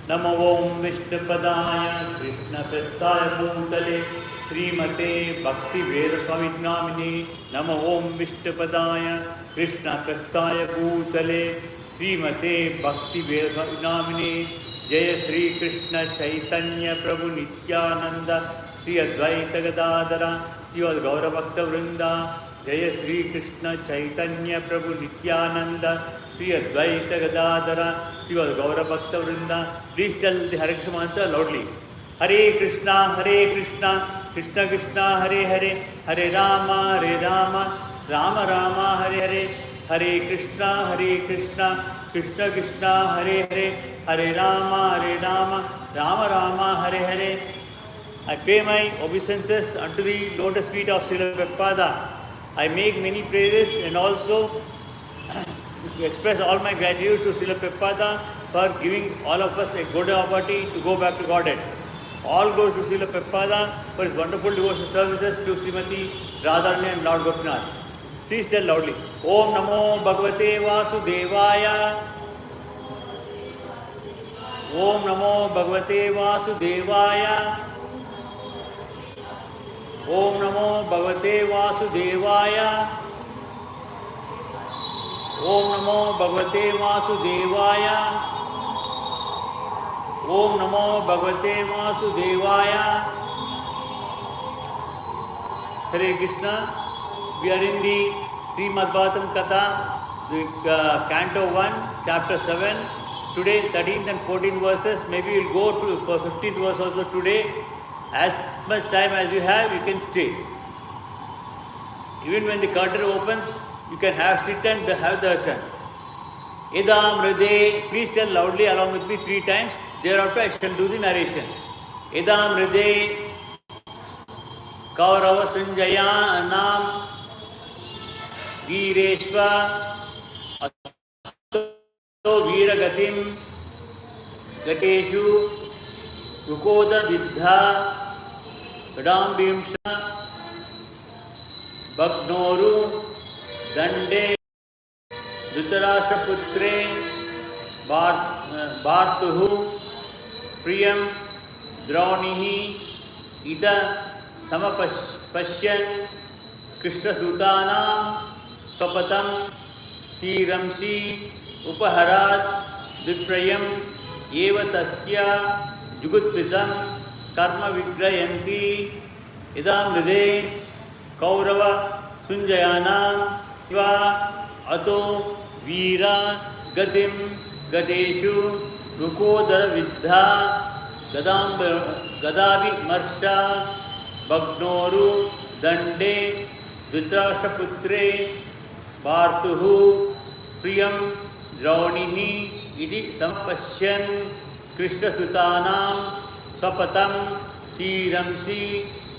नमो ओं विष्णुपदाय कृष्णप्रस्थाय भूतले श्रीमते भक्तिवेदस्वामिनामिने नमो ओं विष्णुपदाय कृष्णप्रस्थाय भूतले श्रीमते भक्तिवेदस्वामिनामिने जय श्री कृष्ण चैतन्य प्रभु नित्यानंद श्री अद्वैत गदाधर श्री गौरभक्त वृंदा जय श्री कृष्ण चैतन्य प्रभु नित्यानंद श्री अद्वैत गदाधर श्री गौरभक्त वृंदा. Please tell the Hare Krishna mantra loudly. Hare Krishna Krishna Krishna Hare Hare Hare Rama Rama Rama Hare Hare Hare Krishna Krishna Krishna Hare Hare Hare Rama Rama Rama Hare Hare. I pay my obeisances unto the lotus feet of Srila Prabhupada. I make many praises and also express all my gratitude to Srila Prabhupada for giving all of us a good opportunity to go back to Godhead. All goes to Srila Prabhupada for his wonderful devotional services to Srimati Radharani and Lord Gopinath. Please tell loudly. Om Namo Bhagavate Vasudevaya. Om Namo Bhagavate Vasudevaya. Om Namo Bhagavate Vasudevaya. Om Namo Bhagavate Vasudevaya. Om Namo Bhagavate Vasudevaya. Hare Krishna. We are in the Srimad Bhagavath Katha, the Canto 1, Chapter 7. Today, 13th and 14th verses. Maybe we will go to for 15th verse also today. As much time as you have, you can stay. Even when the curtain opens, you can have sit and have darshan. Idam Hriday, please tell loudly along with me 3 times. Thereafter I shall do the narration. Idam Hriday Kaurava Sanjayanam Veereshva Ato Veeragatim Gateshu Rukoda Vidha Kadambimsha Bhagnoru Dande Dhritarashtraputre Bhartuhu Priyam Draunihi Ida Samapashyan Krishna Sutanam Swapatam Shiramsi Upaharat Viprayam Eva Tasya Jugutpitam Karma Vigrayanti Idam Hriday Kaurava Sunjayanam Shiva Ato Veera Gatim Gadeshu Rukodara Vidha Gadavi Marsha Bhagnoru Dande Dhritarashtraputre Bhartuhu Priyam Draunihi Idi Sampashyan Krishna Sutanam Swapatam Shiramsi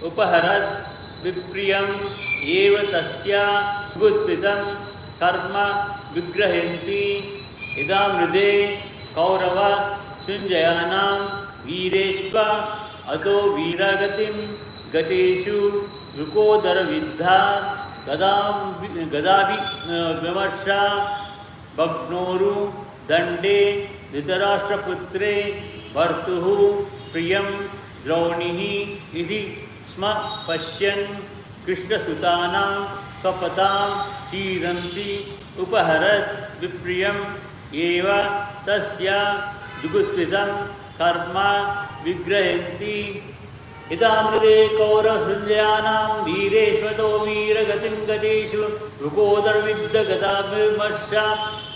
Upaharat Vipriyam Eva Tasya Gutpitam Karma Vigrahanti Idam Hriday Kaurava Sunjayanam Veereshva Ato Veeragatim Gateshu Rukodara Vidha Gadavi Vimarsha Bhagnoru Dande Dhritarashtraputre Bhartuhu Priyam Draunihi Idi Sma Pashyan Krishna Sutanam Swapatam Shiramsi Upaharat Vipriyam Eva Tasya Jugutpitam Karma Vigrahanti Idam Hriday Kaurava Sunjayanam Veereshvato Veeragatim Gadeshu Rukodar Vidya Gadavimarsha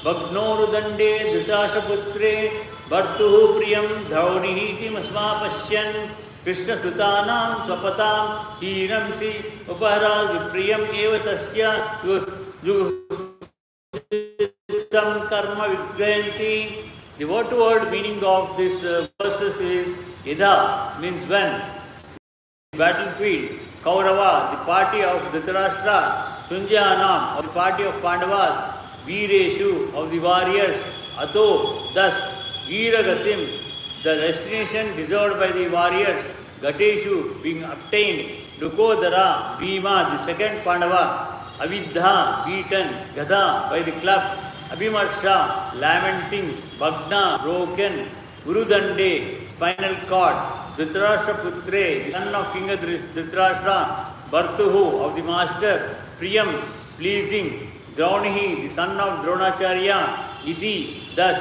Bhagnoru Dande Dhritarashtraputre Bhartuhu Priyam Dhaunihi Timasma Pashyan Krishna Sutanam Swapatam Shiramsi Upaharat Vipriyam Eva Tasya Jugutpitam Karma Vigrahanti. The word-to-word meaning of this verses is Idha means when. Battlefield, Kaurava, the party of Dhritarashtra, Sunjayanam, of the party of Pandavas, Veereshu, of the warriors, Ato, thus, Veeragatim, the destination deserved by the warriors, Gateshu, being obtained, Drukodara, Bhima, the second Pandava, Avidha, beaten, Gada, by the club, Abhimarsha, lamenting, Bhagna, broken, Urudande, spinal cord, Dhritarashtra Putre, the son of King Dhritarashtra, Bhartuhu of the master, Priyam, pleasing, Draunihi, the son of Dronacharya, Iti, thus,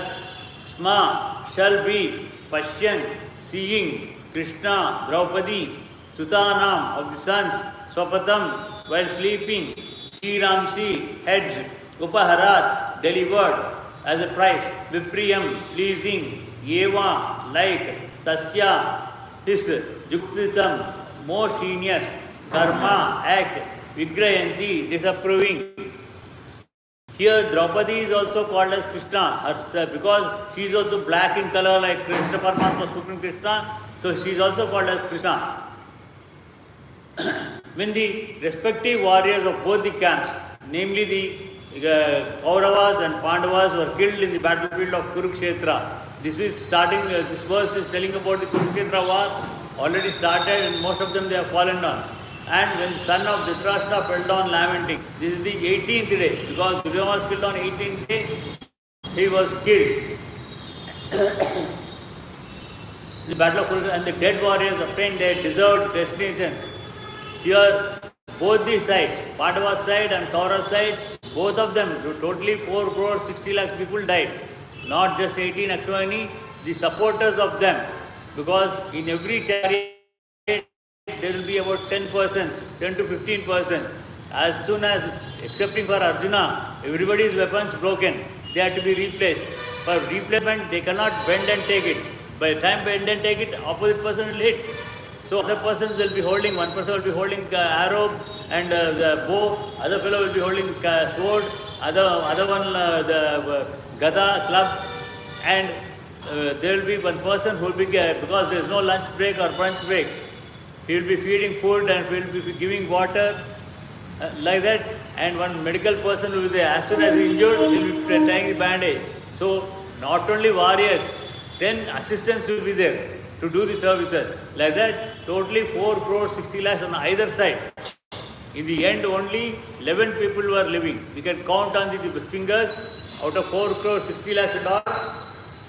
Sma, shall be, Pashyan, seeing, Krishna, Draupadi, Sutanam of the sons, Swapatam, while sleeping, Sriramsi, heads, Upaharat, delivered as a price, Vipriyam, pleasing, Eva, like, Tasya, his, Juktitam, most heinous, Karma, act, Vigrayanti, disapproving. Here Draupadi is also called as Krishna herself because she is also black in color like Krishna Paramatma, Supreme Krishna, so she is also called as Krishna. When the respective warriors of both the camps, namely the Kauravas and Pandavas, were killed in the battlefield of Kurukshetra, this verse is telling about the Kurukshetra war, already started and most of them they have fallen down. And when the son of Dhritarashtra fell down lamenting, this is the 18th day, because Duryodhana was killed on 18th day, he was killed. The battle of Kurukshetra, and the dead warriors obtained their deserved destinations. Here, both the sides, Pandava side and Kaurava side, both of them, totally 4 crore 60 lakh people died. Not just 18 Akshwani, the supporters of them, because in every chariot, there will be about 10 persons, 10 to 15 persons. As soon as, excepting for Arjuna, everybody's weapons broken. They have to be replaced. For replacement, they cannot bend and take it. By the time bend and take it, opposite person will hit. So other persons will be holding, one person will be holding arrow and the bow, other fellow will be holding sword, other one the gada, club, and there will be one person who will be, because there is no lunch break or brunch break, he will be feeding food and he will be giving water, like that, and one medical person will be there. As soon as he is injured, he will be tying the bandage. So, not only warriors, 10 assistants will be there to do the services. Like that, totally 4 crore 60 lakhs on either side. In the end, only 11 people were living. We can count on the fingers, out of 4 crore 60 lakhs and all,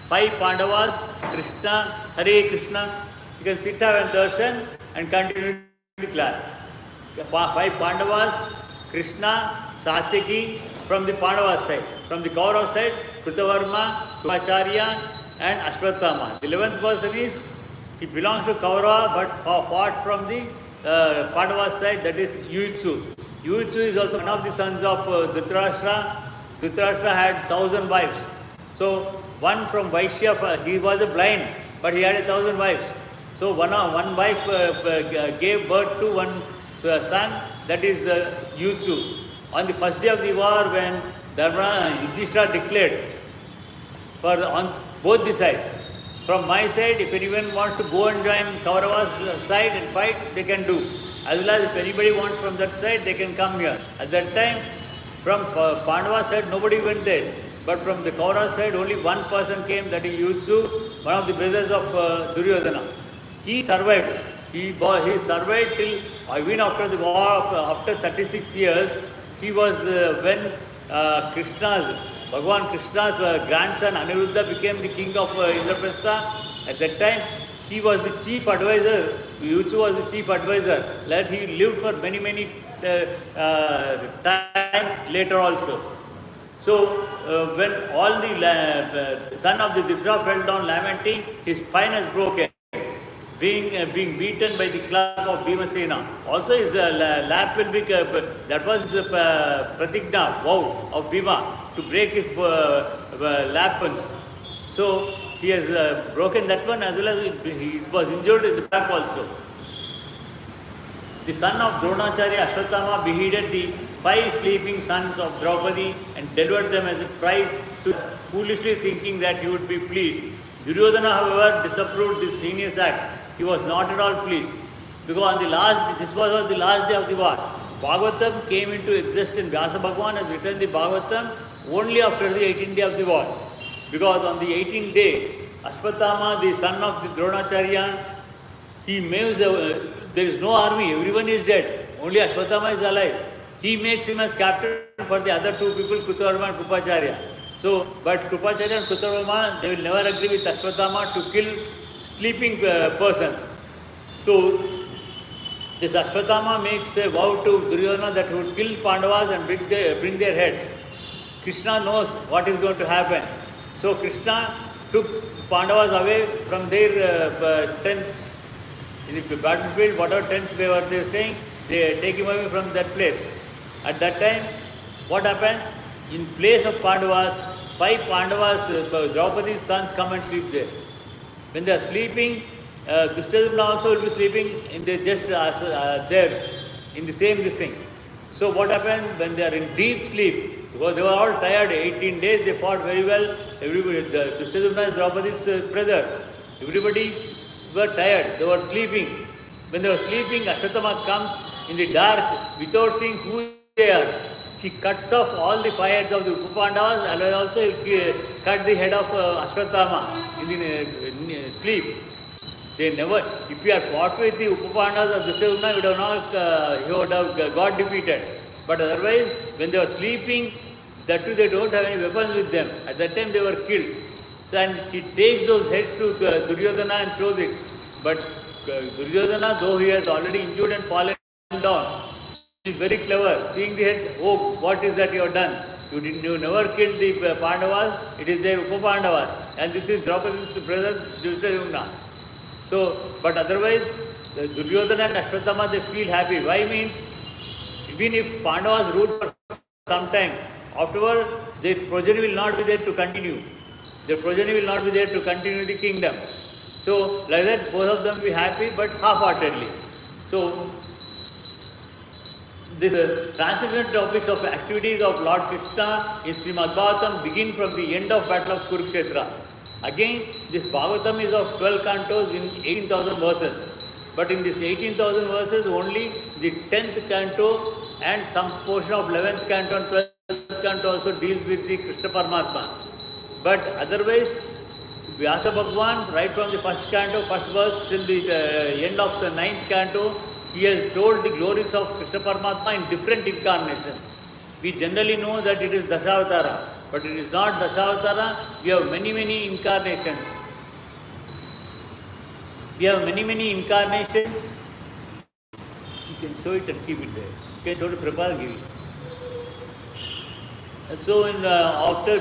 5 Pandavas, Krishna, Hare Krishna. You can sit down and darshan and continue the class. 5 Pandavas, Krishna, Satyaki from the Pandava side. From the Kaurava side, Krutavarma, Acharya and Ashwatthama. The 11th person is, he belongs to Kaurava but fought from the Pandava side, that is Yuyutsu. Yuyutsu is also one of the sons of Dhritarashtra. Dhritarashtra had 1,000 wives. So one from Vaishya, he was a blind, but he had 1,000 wives. So one wife gave birth to one son, that is Yuyutsu. On the first day of the war, when Yudhishthira declared on both the sides, from my side, if anyone wants to go and join Kaurava's side and fight, they can do. As well as if anybody wants from that side, they can come here. At that time, from Pandava side, nobody went there. But from the Kaurava side, only one person came, that is Yuyutsu, one of the brothers of Duryodhana. He survived. He survived till, even after the war, after 36 years, he was when Bhagavan Krishna's grandson Aniruddha became the king of Indraprastha. At that time, he was the chief advisor. Yuyutsu was the chief advisor. That he lived for many time later also. So when all the son of the Dhritarashtra fell down lamenting, his spine is broken, being beaten by the club of Bhimasena. Also his lap will be, that was his pratigna, vow of Bhima, to break his lap bones. So he has broken that one, as well as he was injured in the back also. The son of Dronacharya, Ashwatthama, beheaded the 5 sleeping sons of Draupadi and delivered them as a prize, foolishly thinking that he would be pleased. Duryodhana, however, disapproved this heinous act. He was not at all pleased, because this was the last day of the war. Bhagavatam came into existence. Vyasa Bhagavan has written the Bhagavatam only after the 18th day of the war. Because on the 18th day, Ashwatthama, the son of the Dronacharya, he makes, there is no army, everyone is dead. Only Ashwatthama is alive. He makes him as captain for the other 2 people, Krutavarma and Krupacharya. So, but Krupacharya and Krutarama, they will never agree with Ashwatthama to kill sleeping persons. So, this Ashwatthama makes a vow to Duryodhana that he would kill Pandavas and bring their heads. Krishna knows what is going to happen. So Krishna took Pandavas away from their tents. In the battlefield, whatever tents they were staying, they take him away from that place. At that time, what happens? In place of Pandavas, 5 Pandavas, Draupadi's sons come and sleep there. When they are sleeping, Dushtadumna also will be sleeping in the just there in the same this thing. So what happened when they are in deep sleep? Because they were all tired. 18 days they fought very well. Everybody, Dushtadumna is Draupadi's brother. Everybody were tired. They were sleeping. When they were sleeping, Ashwatthama comes in the dark without seeing who they are. He cuts off all the 5 heads of the Upapandavas and also he cut the head of Ashwatthama in the sleep. They never, if he had fought with the Upapandavas of Dushtadumna, he would have got defeated. But otherwise, when they were sleeping, that too they don't have any weapons with them. At that time they were killed. So, and he takes those heads to Duryodhana and shows it. But Duryodhana, though he has already injured and fallen down, he is very clever. Seeing the head, oh, what is that you have done? You never killed the Pandavas, it is their Upapandavas. And this is Draupadi's brother Dushtadumna. So, but otherwise, Duryodhana and Ashwatthama, they feel happy. Why means, even if Pandavas ruled for some time, afterward, their progeny will not be there to continue. Their progeny will not be there to continue the kingdom. So, like that, both of them will be happy, but half-heartedly. So, this transcendental topics of activities of Lord Krishna in Srimad Bhagavatam begin from the end of Battle of Kurukshetra. Again, this Bhagavatam is of 12 cantos in 18,000 verses. But in this 18,000 verses, only the 10th canto and some portion of 11th canto and 12th canto also deals with the Krishna Paramatma. But otherwise, Vyasa Bhagwan, right from the first canto, first verse till the end of the 9th canto, he has told the glories of Krishna Paramatma in different incarnations. We generally know that it is Dashavatara, but it is not Dashavatara. We have many incarnations. We have many incarnations. You can show it and keep it there. You can show it to Prabhupada, give it. So in after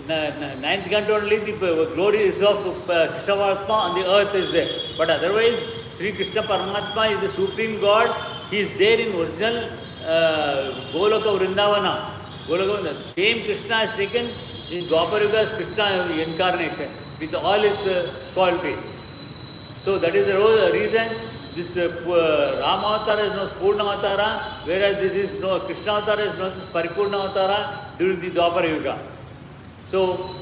9th canto only the glory is of Krishna Paramatma on the earth is there. But otherwise, Sri Krishna Paramatma is the Supreme God. He is there in original Goloka Vrindavana. Goloka, same Krishna has taken in Dwapara Yuga's Krishna incarnation with all his qualities. So that is the reason this Rama Avatara is known as Purna Avatara, whereas this is no Krishna Avatara is known as Paripurna Avatara during the Dwapara Yuga. So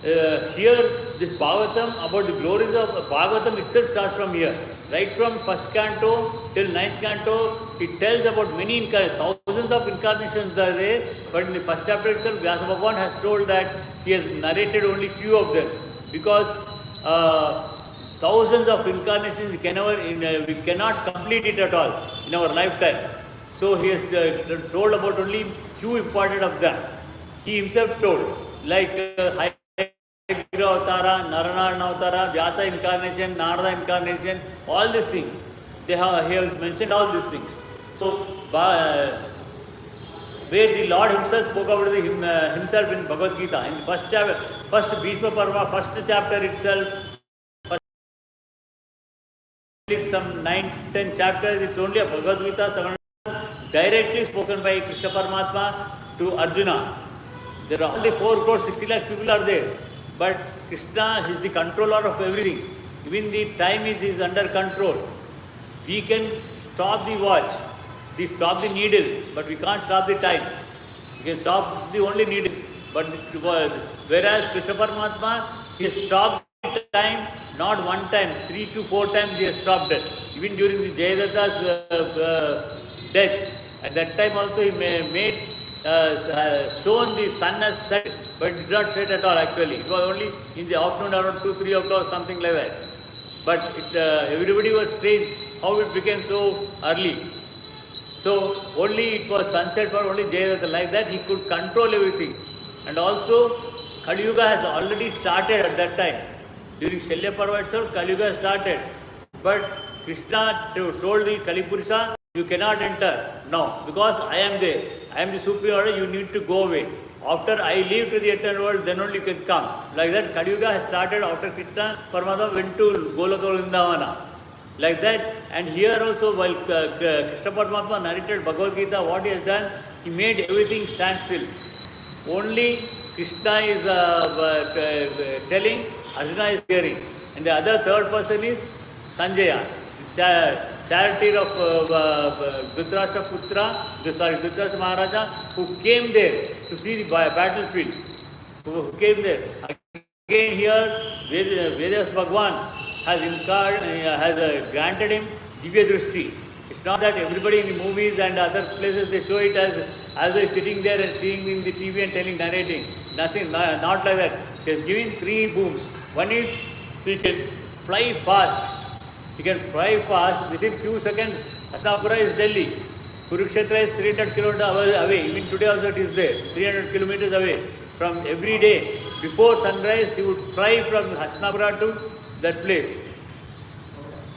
here this Bhagavatam about the glories of Bhagavatam itself starts from here. Right from first canto till 9th canto, it tells about many incarnations, thousands of incarnations are there, but in the first chapter itself, Vyasa Bhagavan has told that he has narrated only few of them, because thousands of incarnations we cannot complete it at all in our lifetime. So he has told about only few important of them. He himself told, like Avatara, Narayana Avatara, Vyasa incarnation, Narada incarnation, all these things. He has mentioned all these things. So, where the Lord himself spoke about himself in Bhagavad Gita, in the first chapter, first Bhishma Parva, first chapter itself, some 9-10 chapters, it's only a Bhagavad Gita, 7 directly spoken by Krishna Paramatma to Arjuna. There are only 4 crores, 60 lakh people are there. But Krishna is the controller of everything. Even the time is under control. We can stop the watch, we stop the needle, but we can't stop the time. We can stop the only needle. But whereas Krishna Paramatma, he has stopped the time, not one time, 3 to 4 times he has stopped it. Even during the Jayadratha's death, at that time also he made shown the sun has set, but it did not set at all actually. It was only in the afternoon around 2-3 o'clock, something like that. But everybody was strange how it became so early. So only it was sunset for only Jayadratha. Like that he could control everything. And also, Kali Yuga has already started at that time. During Shalya Parva itself, Kali Yuga started. But Krishna told the Kali Purusha, you cannot enter now because I am there. I am the supreme order, you need to go away. After I leave to the eternal world, then only you can come. Like that, Kali Yuga has started after Krishna Paramatma went to Goloka Vrindavana. Like that, and here also, while Krishna Paramatma narrated Bhagavad Gita, what he has done, he made everything stand still. Only Krishna is telling, Arjuna is hearing. And the other third person is Sanjaya, charioteer of Dhritarashtra Dhritarashtra Maharaja, who came there to see the battlefield. Who came there. Again here, Vedas Bhagwan has granted him Divya Drishti. It's not that everybody in the movies and other places they show it as they're sitting there and seeing in the TV and telling, narrating. Nothing, not like that. They're giving 3 booms. One is he can fly fast. He can fly fast within few seconds. Hastinapura is Delhi. Kurukshetra is 300 kilometers away. Even today also it is there. 300 kilometers away. From every day, before sunrise, he would fly from Hastinapura to that place.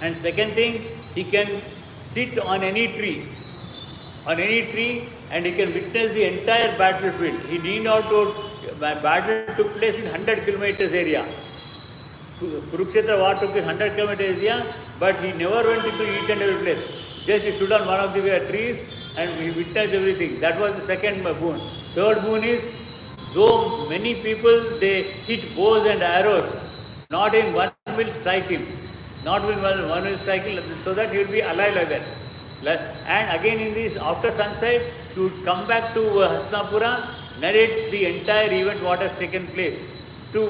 And second thing, he can sit on any tree, and he can witness the entire battlefield. He need not to, battle took place in 100 kilometers area. Kurukshetra war took in 100 kilometers area, but he never went into each and every place. Just he stood on one of the trees and he witnessed everything. That was the second boon. Third boon is, though many people they hit bows and arrows, not in one will strike him. Not in one will strike him, so that he will be alive like that. And again in this, after sunset, he would come back to Hastinapura, narrate the entire event what has taken place to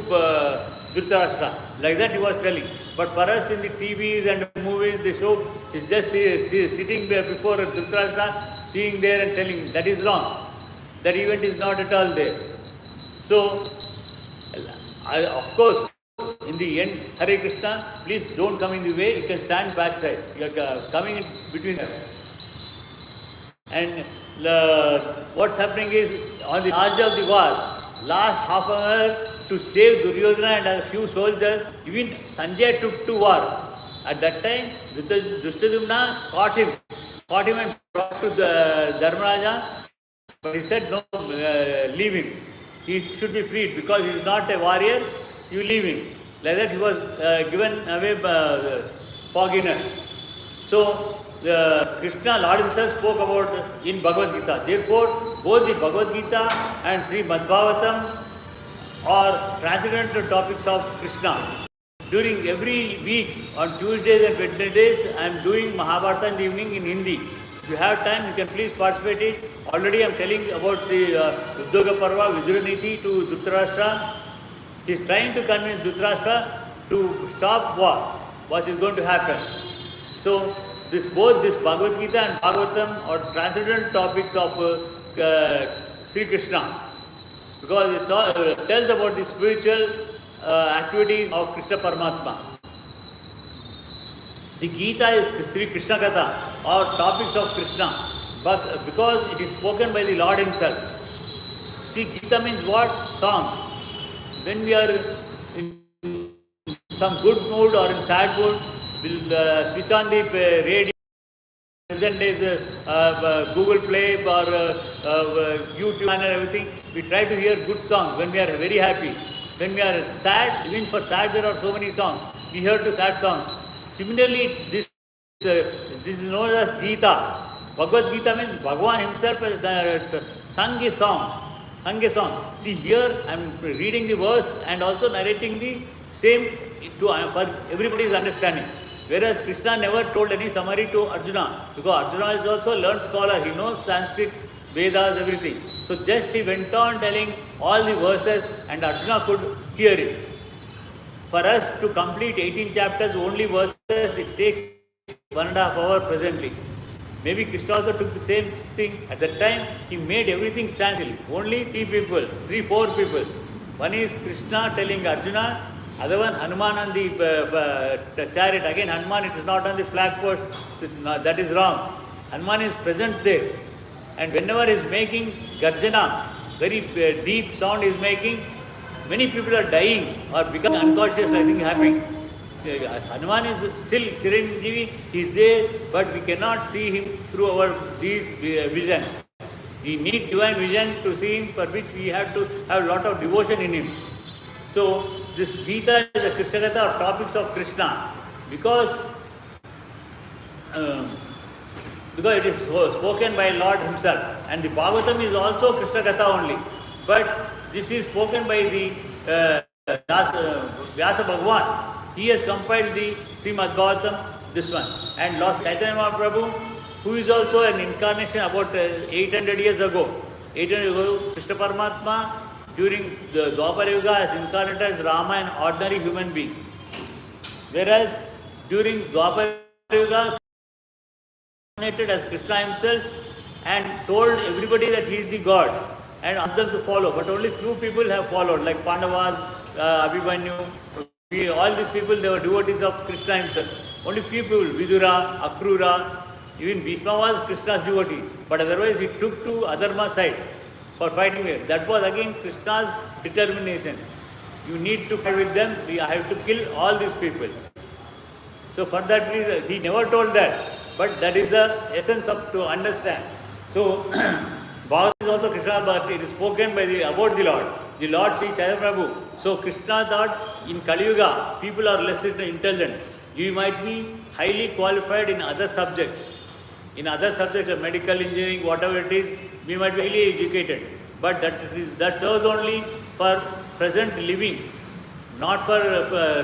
Dhritarashtra. Like that he was telling. But for us in the TVs and movies, they show he's just sitting before Dhritarashtra, seeing there and telling. That is wrong. That event is not at all there. So, of course, in the end, Hare Krishna, please don't come in the way. You can stand backside. You are coming in between them. And what's happening is, on the last day of the war, last half an hour to save Duryodhana and a few soldiers, even Sanjay took to war. At that time, Drishtadumna caught him and brought to the Dharmaraja. But he said, no, leave him. He should be freed because he is not a warrior. You leave him. Like that he was given away fogginess. So Krishna, Lord himself spoke about in Bhagavad Gita. Therefore, both the Bhagavad Gita and Sri Bhagavatam are transcendental topics of Krishna. During every week on Tuesdays and Wednesdays, I am doing Mahabharata in the evening in Hindi. If you have time, you can please participate in it. Already I am telling about the Udyoga Parva, Viduraniti to Dhritarashtra. He is trying to convince Dhritarashtra to stop war. What is going to happen? So, both this Bhagavad Gita and Bhagavatam are transcendental topics of Sri Krishna. Because it tells about the spiritual activities of Krishna Paramatma. The Gita is Sri Krishna Katha, or topics of Krishna, but because it is spoken by the Lord himself. See, Gita means what? Song. When we are in some good mood or in sad mood, we'll switch on the radio. Present days, Google Play or YouTube and everything. We try to hear good songs when we are very happy. When we are sad, even for sad there are so many songs. We hear to sad songs. Similarly, this is known as Gita. Bhagavad Gita means Bhagavan himself has sung a song. See here, I am reading the verse and also narrating the same for everybody's understanding. Whereas Krishna never told any summary to Arjuna, because Arjuna is also a learned scholar. He knows Sanskrit, Vedas, everything. So just he went on telling all the verses and Arjuna could hear it. For us to complete 18 chapters, only verses, it takes 1.5 hours presently. Maybe Krishna also took the same thing. At that time, he made everything stand still. Only 4 people. One is Krishna telling Arjuna, other one Hanuman on the chariot. Again, Hanuman, it is not on the flag post. That is wrong. Hanuman is present there. And whenever he is making Garjana, very deep sound is making, many people are dying or becoming unconscious, I think happening. Hanuman is still Chiranjeevi, he is there, but we cannot see him through our these vision. We need divine vision to see him, for which we have to have a lot of devotion in him. So this Gita is a Krishna Katha or topics of Krishna, because it is spoken by Lord himself, and the Bhagavatam is also Krishna Katha only, but this is spoken by the Vyasa Bhagavan. He has compiled the Srimad Bhagavatam, this one, and Lord Chaitanya Mahaprabhu, who is also an incarnation about 800 years ago. 800 years ago, Krishna Paramatma during the Dwapara Yuga has incarnated as Rama, an ordinary human being. Whereas during Dwapara Yuga, incarnated as Krishna himself and told everybody that he is the God and asked them to follow. But only few people have followed, like Pandavas, Abhimanyu, all these people, they were devotees of Krishna himself. Only few people, Vidura, Akrura, even Bhishma was Krishna's devotee, but otherwise he took to Adharma side for fighting with. That was again Krishna's determination. You need to fight with them, we have to kill all these people. So for that reason, he never told that, but that is the essence of to understand. So Bhagavad is also Krishna, but it is spoken by about the Lord Sri Chaitanya Prabhu. So Krishna thought in Kali Yuga, people are less intelligent. You might be highly qualified in other subjects. In other subjects, like medical, engineering, whatever it is, we might be highly educated. But that serves only for present living, not for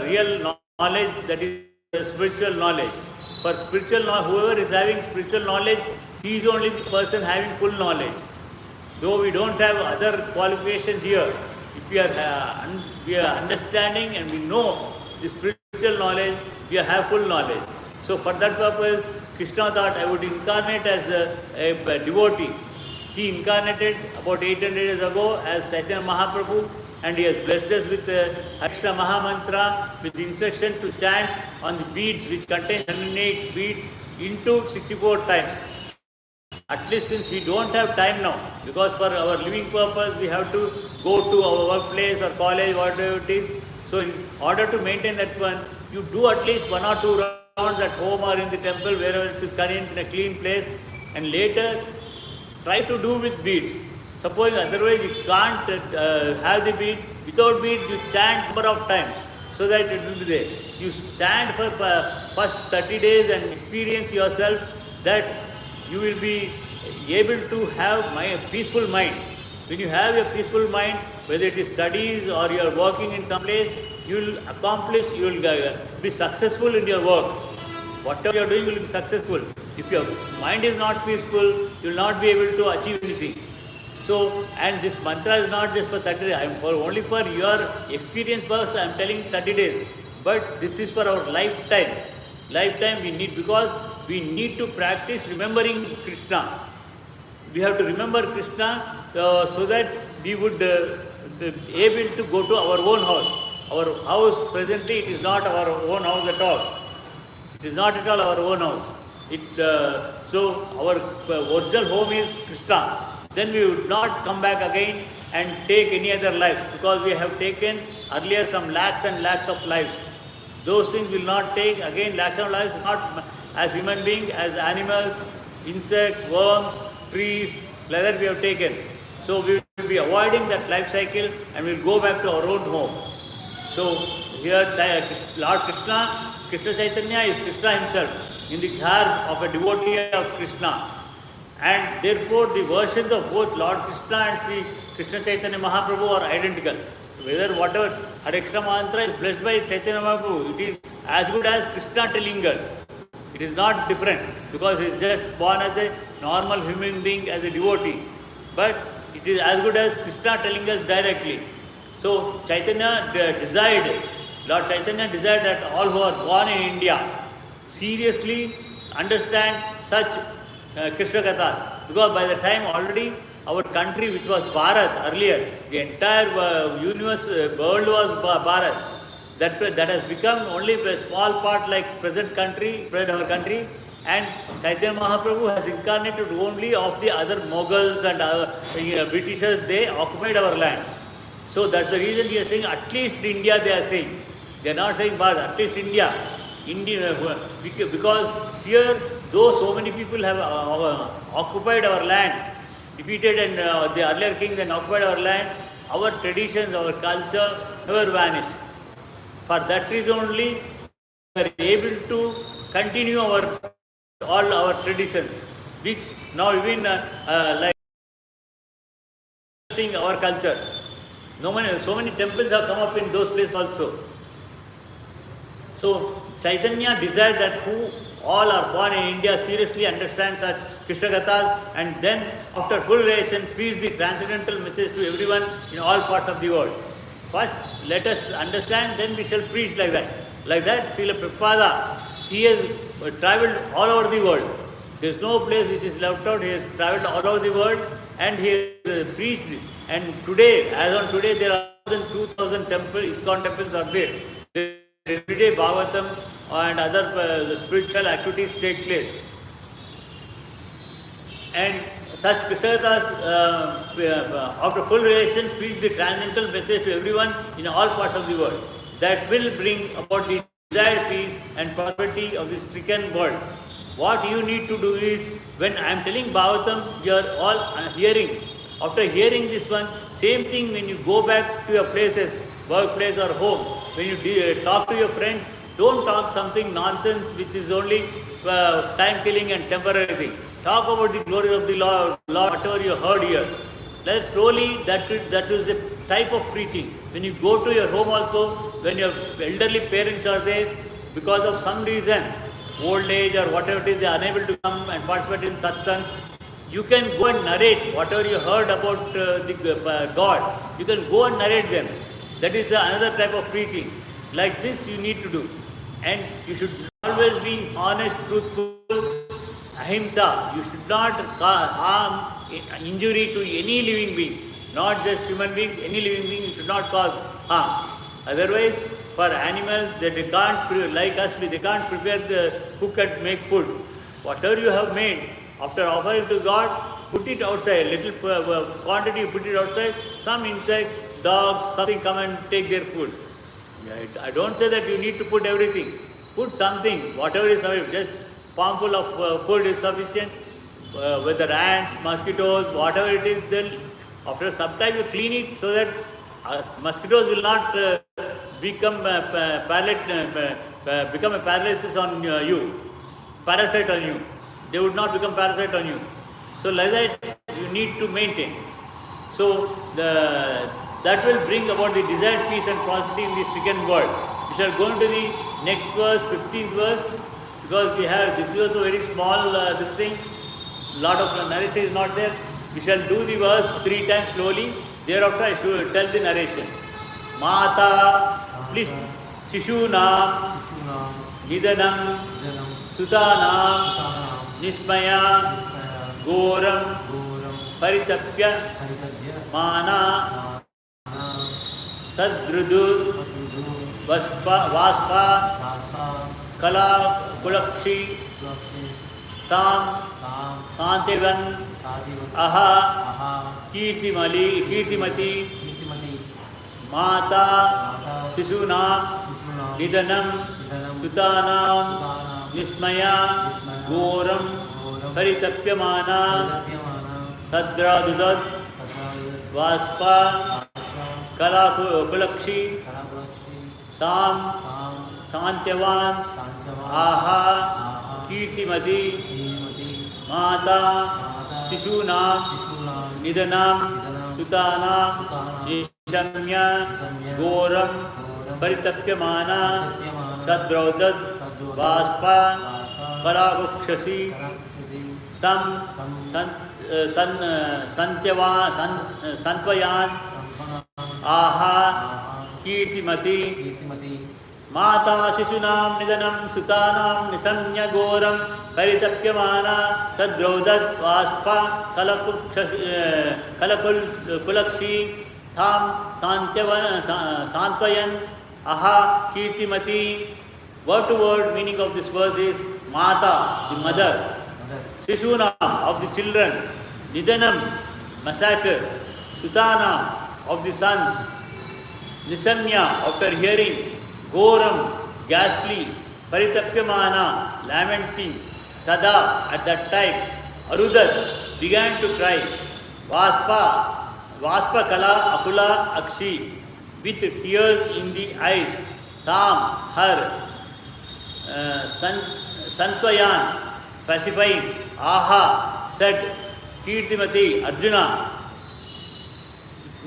real knowledge, that is spiritual knowledge. For spiritual knowledge, whoever is having spiritual knowledge, he is only the person having full knowledge. Though we don't have other qualifications here, if we are understanding and we know the spiritual knowledge, we have full knowledge. So for that purpose, Krishna thought I would incarnate as a devotee. He incarnated about 800 years ago as Chaitanya Mahaprabhu, and he has blessed us with the Krishna Mahamantra, with the instruction to chant on the beads which contain 108 beads into 64 times. At least since we don't have time now, because for our living purpose we have to go to our workplace or college, whatever it is. So in order to maintain that one, you do at least 1 or 2 rounds at home or in the temple, wherever it is convenient, in a clean place, and later try to do with beads. Suppose otherwise you can't have the beads, without beads you chant number of times so that it will be there. You chant for first 30 days and experience yourself that you will be able to have a peaceful mind. When you have a peaceful mind, whether it is studies or you are working in some place, you will accomplish, you will be successful in your work. Whatever you are doing, you will be successful. If your mind is not peaceful, you will not be able to achieve anything. So, and this mantra is not just for 30 days, I am only for your experience purpose, I am telling 30 days. But this is for our lifetime. Lifetime we need, because we need to practice remembering Krishna. We have to remember Krishna so that we would be able to go to our own house. Our house presently, it is not our own house at all. It is not at all our own house. So our original home is Krishna. Then we would not come back again and take any other lives, because we have taken earlier some lakhs and lakhs of lives. Those things will not take again lakhs of lives, not as human beings, as animals, insects, worms, trees, like that we have taken. So we will be avoiding that life cycle and we will go back to our own home. So here Lord Krishna, Krishna Chaitanya is Krishna himself in the garb of a devotee of Krishna. And therefore the versions of both Lord Krishna and Sri Krishna Chaitanya Mahaprabhu are identical. Whether whatever Hare Krishna mantra is blessed by Chaitanya Mahaprabhu, it is as good as Krishna telling us. It is not different, because he is just born as a normal human being, as a devotee. But it is as good as Krishna telling us directly. So Chaitanya desired, Lord Chaitanya desired that all who are born in India seriously understand such Krishna Kathas. Because by the time already our country, which was Bharat earlier, the entire universe, world was Bharat. That has become only a small part like present our country. And Chaitanya Mahaprabhu has incarnated only of the other Mughals and other Britishers. They occupied our land. So that's the reason he is saying at least India they are saying. They are not saying Bharat, at least India. India, because here, though so many people have occupied our land, defeated and the earlier kings and occupied our land, our traditions, our culture never vanished. For that reason only, we are able to continue all our traditions, which now even like our culture. So many temples have come up in those places also. So Chaitanya desired that who all are born in India seriously understand such Krishna Kathas, and then after full realization preach the transcendental message to everyone in all parts of the world. First let us understand, then we shall preach like that. Like that, Srila Prabhupada, he has travelled all over the world. There is no place which is left out. He has travelled all over the world and he has preached. And today, as on today, there are more than 2,000 temples, ISKCON temples are there. Every day Bhagavatam and other spiritual activities take place. And such Krishnadas, after full realization, preach the transcendental message to everyone in all parts of the world. That will bring about the desired peace and prosperity of the stricken world. What you need to do is, when I am telling Bhagavatam, you are all hearing. After hearing this one, same thing when you go back to your places, workplace or home, when you talk to your friends, don't talk something nonsense which is only time killing and temporary thing. Talk about the glory of the Lord, whatever you heard here. Let's slowly, that is a type of preaching. When you go to your home also, when your elderly parents are there, because of some reason, old age or whatever it is, they are unable to come and participate in satsangs, you can go and narrate whatever you heard about the God. You can go and narrate them. That is another type of preaching. Like this you need to do. And you should always be honest, truthful, ahimsa. You should not harm, injury to any living being. Not just human beings, any living being you should not cause harm. Otherwise, for animals, they can't, like us, they can't cook and make food. Whatever you have made, after offering to God, put it outside, little quantity you put it outside, some insects, dogs, something come and take their food. I don't say that you need to put everything. Put something, whatever is available, just palmful of food is sufficient. Whether ants, mosquitoes, whatever it is, then after some time you clean it so that mosquitoes will not become a paralysis on you, parasite on you. They would not become parasite on you. So like that you need to maintain. So that will bring about the desired peace and prosperity in the stricken world. We shall go into the next verse, 15th verse, because we have, this is also very small this thing, lot of narration is not there. We shall do the verse 3 times slowly. Thereafter I should tell the narration. Mata, please, Shishunam, Nidanam, Sutanam, Nishmaya, Goram, Paritapya, Mana, Tadrudu, Vaspa, Kala, Kulakshi, Tam, Santivan, Aha, Kirtimati, Mata, Shishunam, Nidanam, Sutanam, Nismaya, Goram, Paritapyamana, Tadradudad, Vaspa, Kala Kulakshi, Tam, Santyavan, Aha, Kirtimati, Mata, Shishunam, Nidanam, Sutanam, Nishamya, Goram, Paritapyamana, Tadradudad, Vaspa, Kala Kulakshi, Tam, Santvayan, Aha, Kirtimati, Mata Shishunam Nidanam Sutanam Nisamnya Goram Paritapyamana Tadrodad Vaspa Kalapulakshi Tham Santvayan Aha Kirtimati. Word to word meaning of this verse is Mata, the mother. Shishunam, of the children. Nidanam, massacre. Sutana, of the sons. Nisanya, after hearing. Goram, ghastly. Paritapyamana, lamenting. Tada, at that time. Arudat, began to cry. Vaspa Kala Akula Akshi, with tears in the eyes. Tam, her. Santvayan, pacifying. Aha, said. Kirtimati, Arjuna.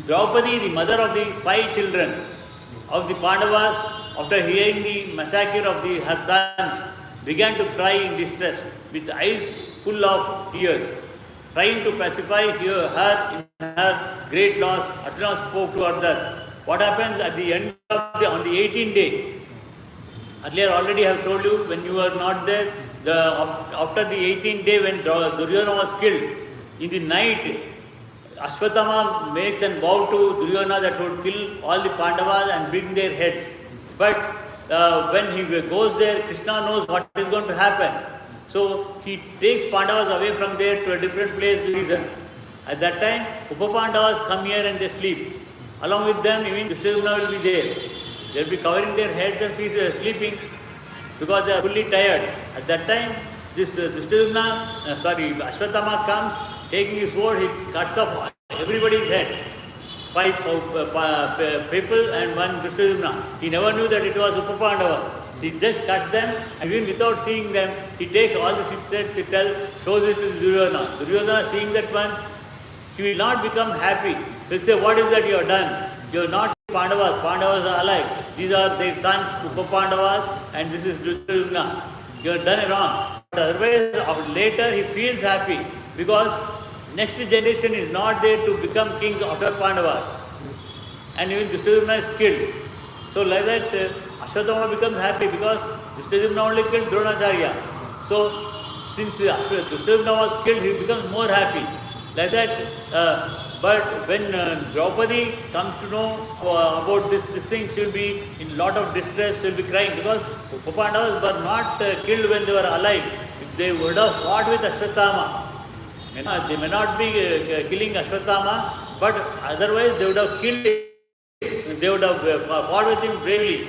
Draupadi, the mother of the 5 children of the Pandavas, after hearing the massacre of her sons, began to cry in distress with eyes full of tears, trying to pacify her in her great loss. Arjuna spoke to her thus. What happens at the end of on the 18th day? Earlier already I have told you, when you were not there, after the 18th day when Duryodhana was killed, in the night, Ashwatthama makes a vow to Duryodhana that he would kill all the Pandavas and bring their heads. But when he goes there, Krishna knows what is going to happen. So he takes Pandavas away from there to a different place to reason. At that time, Upa-Pandavas come here and they sleep. Along with them, even Dushtasumna will be there. They will be covering their heads and feet, sleeping because they are fully tired. At that time, this Ashwatthama comes, taking his sword, he cuts off everybody's head. 5 people and 1 Dushtasumna. He never knew that it was Upa-Pandava. He just cuts them, and even without seeing them, he takes all the 6 heads, he shows it to Duryodhana. Duryodhana, seeing that one, he will not become happy. He will say, what is that you have done? You have not Pandavas. Pandavas are alive. These are their sons, Upa-Pandavas, and this is Duryodhana. You have done it wrong. But otherwise, later he feels happy because next generation is not there to become kings after Pandavas. And even Dushtasumna is killed. So like that, Ashwatthama becomes happy because Dushtasumna only killed Dronacharya. So since Dushtasumna was killed, he becomes more happy. Like that, but when Draupadi comes to know about this thing, she will be in a lot of distress, she will be crying because Upa-Pandavas were not killed when they were alive. If they would have fought with Ashwatthama, they may not be killing Ashwatthama, but otherwise they would have killed him. They would have fought with him bravely.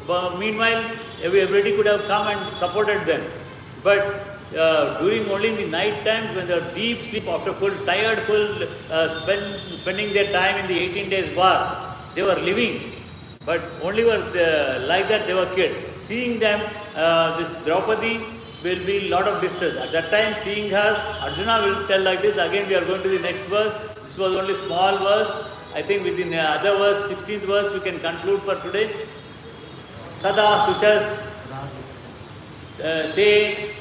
But meanwhile, everybody could have come and supported them. But during only in the night times when they were deep sleep after spending their time in the 18 days war, they were living. But only were like that they were killed. Seeing them, this Draupadi will be a lot of distress. At that time, seeing her, Arjuna will tell like this. Again, we are going to the next verse. This was only small verse. I think within the other verse, 16th verse, we can conclude for today. Sada suchas te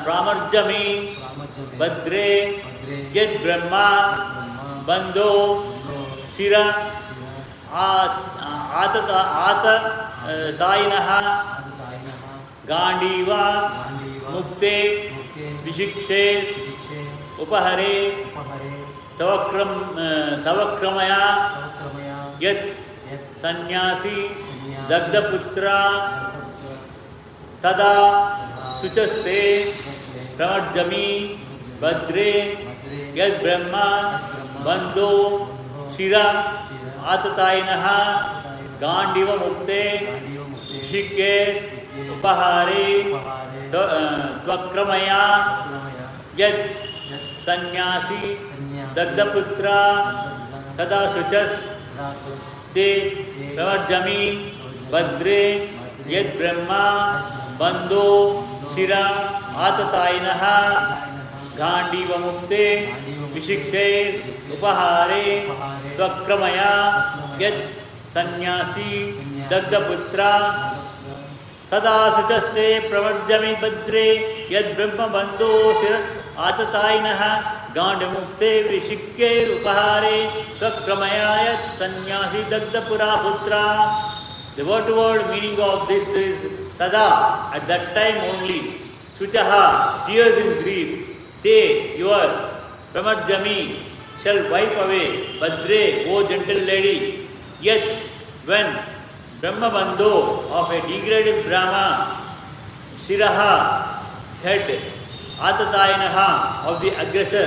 pramarjami badre yad brahma bando shira ata tainaha gandiva mukte vishikshe upahare tavakramaya yat sannyasi dagdaputra tada suchaste pramarjami badre yad brahma bando shira atatainaha gandiva mukte shike upahare tvakramaya yad sannyasi dagdaputra tada suchas te pramarjami badre yad brahma bando shira atatainaha gandiva mukte vishikshe upahare tvakramaya yad sannyasi dagdaputra tada suchaste pramarjami badre yad brahma bando shira atatainaha Gandamukte Vishikye Upahare Sakramayayat Sannyasi Dagdapura Putra. The word-to-word meaning of this is Tada, at that time only. Suchaha, tears in grief. Te, your Pramarjami, shall wipe away. Badre, O gentle lady. Yet, when Brahma Bandho of a degraded Brahma, Siraha, head, Atatayanaha of the aggressor,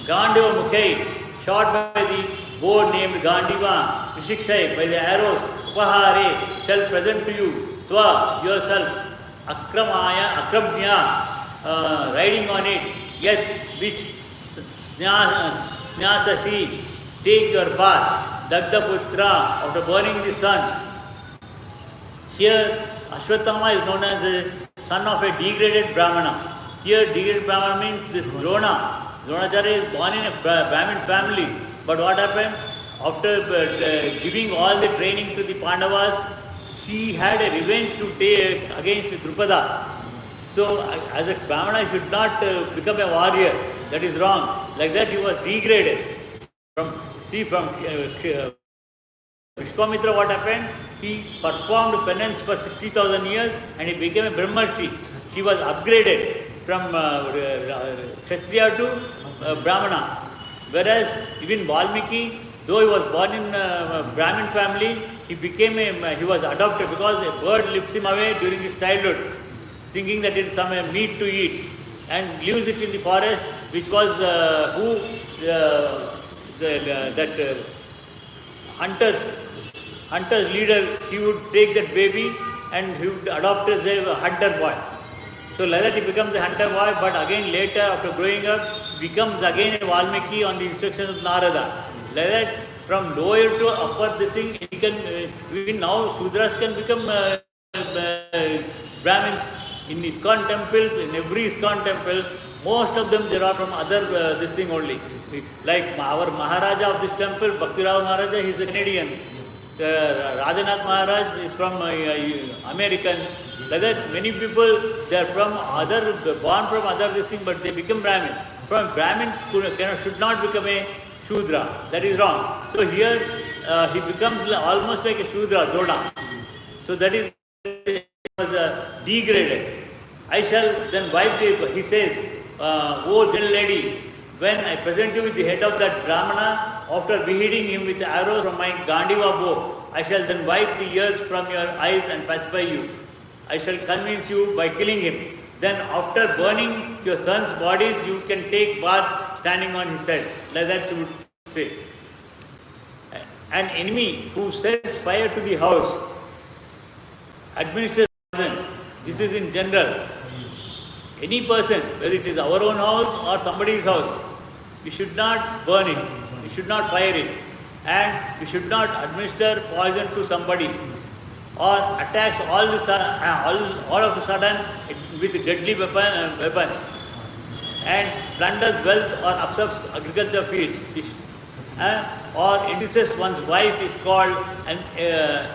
Gandiva Mukhay, shot by the bow named Gandiva, Vishikshay by the arrows, Upahare shall present to you, Tva yourself, Akramnya, riding on it, yet which Snyasasi, take your bath, Dagdaputra, after burning the sons. Here, Ashwatthama is known as a son of a degraded Brahmana. Here, degraded Brahmana means this Drona. Dronacharya is born in a Brahmin family. But what happens? After giving all the training to the Pandavas, he had a revenge to take against Drupada. So, as a Brahmana, he should not become a warrior. That is wrong. Like that, he was degraded. From Vishwamitra, what happened? He performed penance for 60,000 years and he became a Brahmarshi. He was upgraded from Kshatriya to Brahmana. Whereas even Valmiki, though he was born in Brahmin family, he was adopted because a bird lifts him away during his childhood, thinking that it is some meat to eat, and leaves it in the forest, which was hunter's leader. He would take that baby and he would adopt as a hunter boy. So like that he becomes a hunter boy, but again later after growing up becomes again a Valmiki on the instructions of Narada. Like that from lower to upper this thing, he can, even now Shudras can become Brahmins. In ISKCON temples, in every ISKCON temple, most of them there are from other this thing only. Like our Maharaja of this temple, Bhaktirao Maharaja, he is a Canadian. Radhanath Maharaj is from American. Like that, many people they are from born from other this thing, but they become Brahmins. From Brahmin should not become a Shudra. That is wrong. So here he becomes almost like a Shudra, Drona. So that is was degraded. I shall then wipe he says, oh gentle lady, when I present you with the head of that Brahmana, after beheading him with arrows from my Gandiva bow, I shall then wipe the ears from your eyes and pacify you. I shall convince you by killing him. Then after burning your sons' bodies, you can take bath standing on his head. Like that you would say. An enemy who sets fire to the house, administers. This is in general. Any person, whether it is our own house or somebody's house, we should not burn it, we should not fire it, and we should not administer poison to somebody or attacks all of a sudden with deadly weapons and plunders wealth or upsets agriculture fields or induces one's wife is called an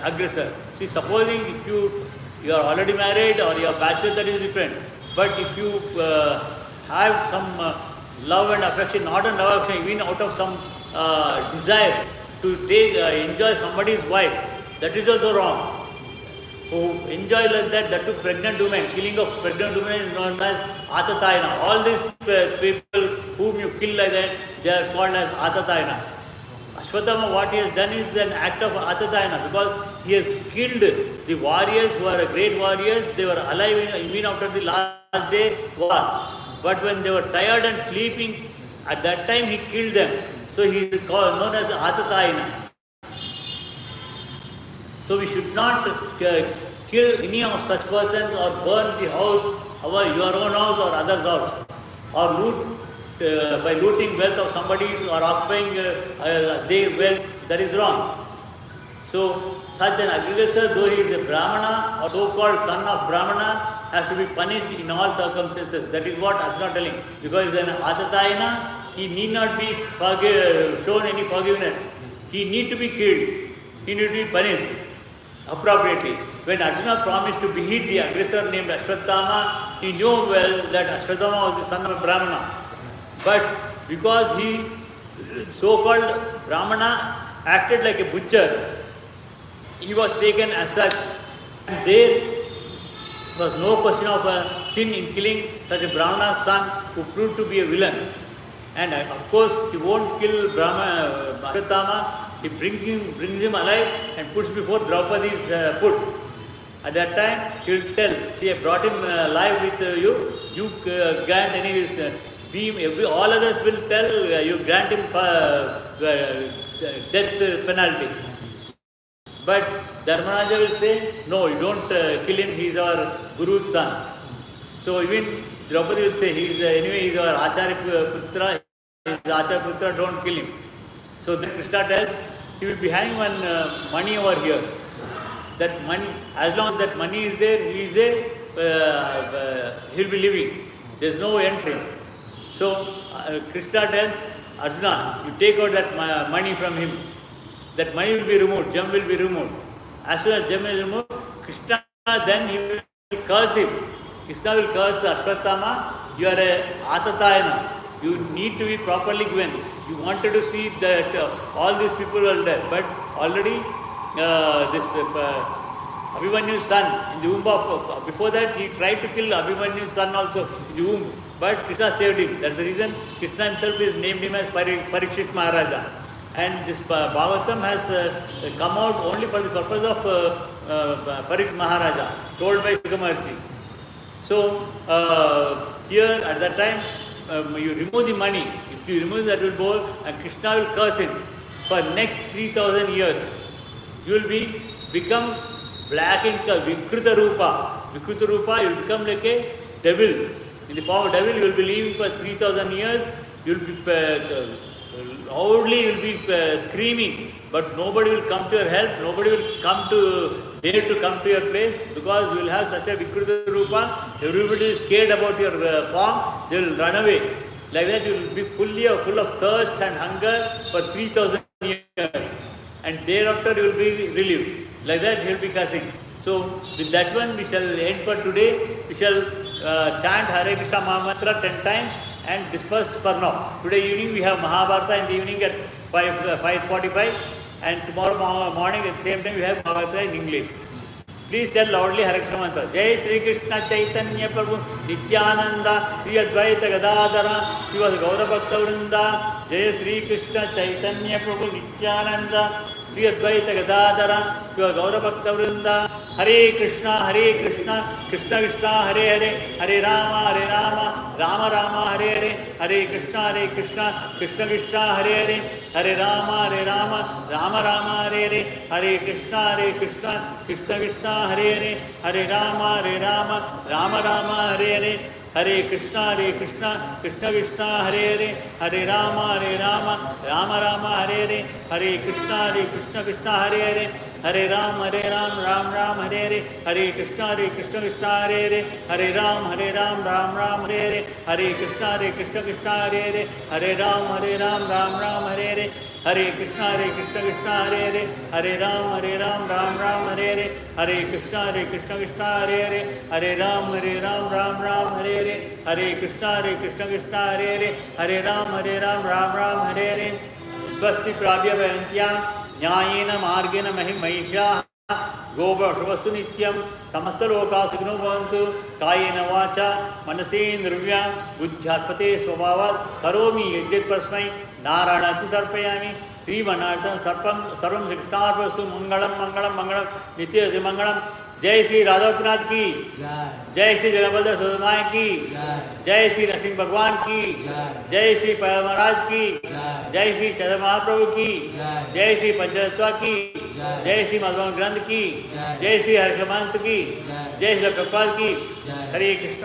aggressor. See, supposing if you are already married or you are bachelor, that is different. But if you have some love and affection, not a love affection, even out of some desire to enjoy somebody's wife, that is also wrong. Who enjoy like that to pregnant women, killing of pregnant women is known as Atatayana. All these people whom you kill like that, they are called as Atatayanas. Ashwatthama, what he has done is an act of Atatayana because he has killed the warriors who are great warriors. They were alive even after the last day war. But when they were tired and sleeping, at that time he killed them. So he is known as Atatayana. So we should not kill any of such persons or burn the house, your own house or others' house, or loot by looting wealth of somebody's or occupying their wealth. That is wrong. So such an aggressor, though he is a Brahmana or so-called son of Brahmana, has to be punished in all circumstances. That is what Arjuna is telling. Because he is an Atatayana, he need not be shown any forgiveness. He need to be killed. He need to be punished appropriately. When Arjuna promised to behead the aggressor named Ashwatthama, he knew well that Ashwatthama was the son of a Brahmana. But because he, so-called Brahmana, acted like a butcher, he was taken as such. And there was no question of a sin in killing such a Brahmana's son who proved to be a villain. And of course, he won't kill Ashwatthama. He brings him alive and puts before Draupadi's foot. At that time, he will tell, see, I brought him alive with you, you grant any beam, all others will tell, you grant him death penalty. But Dharmaraja will say, no, you don't kill him, he is our Guru's son. So even Draupadi will say, anyway, he is our Acharya Putra, he is Acharya Putra, don't kill him. So then Krishna tells, he will be having one money over here. That money, as long as that money is there, he will be living. There is no end for him. So Krishna tells Arjuna, you take out that money from him. That money will be removed, gem will be removed. As soon as gem is removed, Krishna then he will curse him. Krishna will curse Ashwatthama, you are a Atatayana. You need to be properly given. You wanted to see that all these people are there, but already this Abhimanyu's son in the womb of, before that he tried to kill Abhimanyu's son also in the womb, but Krishna saved him. That's the reason Krishna himself is named him as Parikshit Maharaja. And this Bhagavatam has come out only for the purpose of Parikshit Maharaja, told by Shuka Maharshi. So here at that time, you remove the money. If you remove that will bowl, and Krishna will curse him for next 3,000 years. You will become black in color, Vikruta Rupa. Vikruta Rupa, you will become like a devil. In the form of devil, you will be living for 3,000 years. You will be loudly, you will be screaming, but nobody will come to your help. Nobody will dare to come to your place, because you will have such a Vikruta Rupa. Everybody is scared about your form. They will run away. Like that, you will be full of thirst and hunger for 3,000 years. And thereafter you will be relieved. Like that he will be cursing. So with that one we shall end for today. We shall chant Hare Krishna Mahamantra 10 times and disperse for now. Today evening we have Mahabharata in the evening at 5:45, and tomorrow morning at the same time we have Mahabharata in English. Please tell loudly Hare Krishna Mantra. Jai Sri Krishna Chaitanya Prabhu Nityananda Sri Advaita Gadadhara Shiva Gaura Bhakta Vrinda. Jai Sri Krishna Chaitanya Prabhu Nityananda Sri Advaita Gadadhara Shiva Gaura Bhakta Vrinda. Hare Krishna Krishna Krishna Hare Hare Hare Rama Rama Rama Hare Hare Hare Krishna Krishna Krishna Hare Hare Hare Rama Rama Rama Hare Hare Hare Krishna Krishna Hare Hare Hare Rama Rama Hare Hare Hare Krishna Krishna Hare Hare Hare Rama Rama Hare Hare Hare Krishna Krishna Hare Hare Hare Ram Ram Hare Hare Hare Krishna Krishna Hare Hare Hare Ram Ram Hare Hare Hare Krishna Krishna Hare Hare Hare Ram Ram Hare Hare Hare Krishna Krishna Hare Hare Hare Ram Ram Hare Hare Hare Krishna Krishna Hare Hare Hare Ram Ram Hare Hare Hare Krishna Krishna Hare Hare Hare Ram Hare Hare Swasti Prabhya Vayantya Nyayena Margena Mahisha Gobhavastu Nityam Samastaloka Sugno Bhavantu Kayena Vacha Manase Nirvya Buddhyatpate Swabhavat Karomi Yajit Prasmai Naranati Sarpayami Sri Manardhan Sarvam Sikshnarvastu Mangalam Nitya Mangalam जय श्री राधानाथ की जय श्री जगन्नाथ सुदमाय की जय श्री नरसिंह भगवान की जय श्री महाराज की जय श्री चंद्र महाप्रभु की जय श्री पंचतत्व की जय श्री मधुबन ग्रंथ की जय श्री हर्षमंत की जय श्री प्रभुपाद की हरे कृष्ण।